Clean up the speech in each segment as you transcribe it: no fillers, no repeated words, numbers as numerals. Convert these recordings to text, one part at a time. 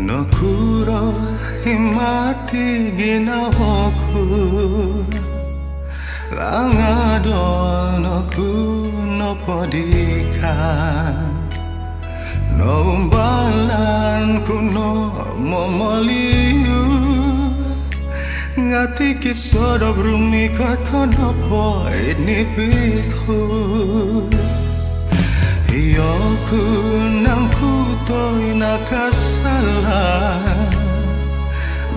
No kuro himati ginawaku Langado no kuno podika No umbalan kuno momoliu Ngati kisodo brumi kono poe nipiku Iyoku nang kutoy nakasalah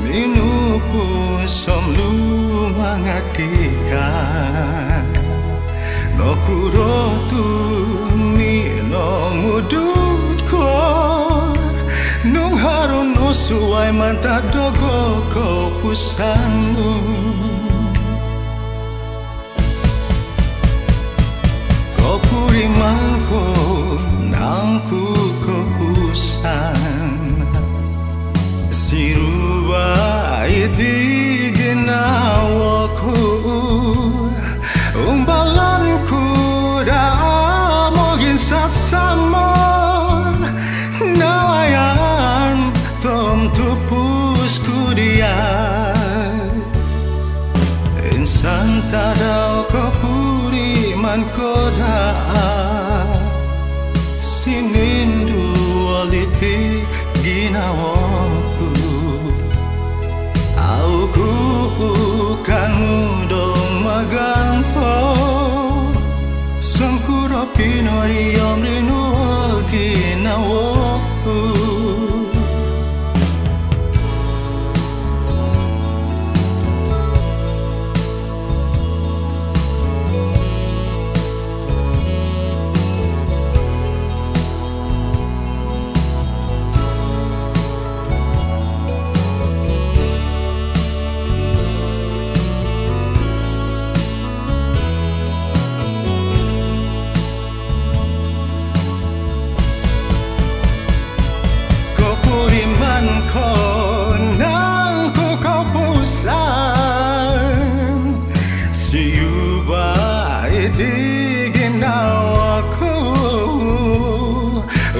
Minupu somlu mangatikan No kurotu ni no mudut ko Nung harun no suway mantadogo ko pusanmu Ko purimangko nangku kepusan Siruba iti ginawaku Umbalanku da mogin sasamon Nawayan tom tupusku dia Insan tadau kepuriman koda Sinindu aliti ginawaku Auku kan dong maganto Sangkura pinori amrino ginawaku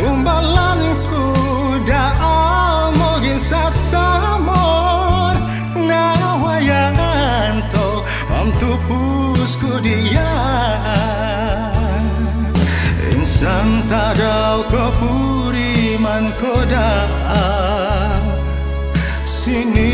Umbalanku da mogin sasamor Nawayan to tupusku dia Insan tadau kepuriman koda Sini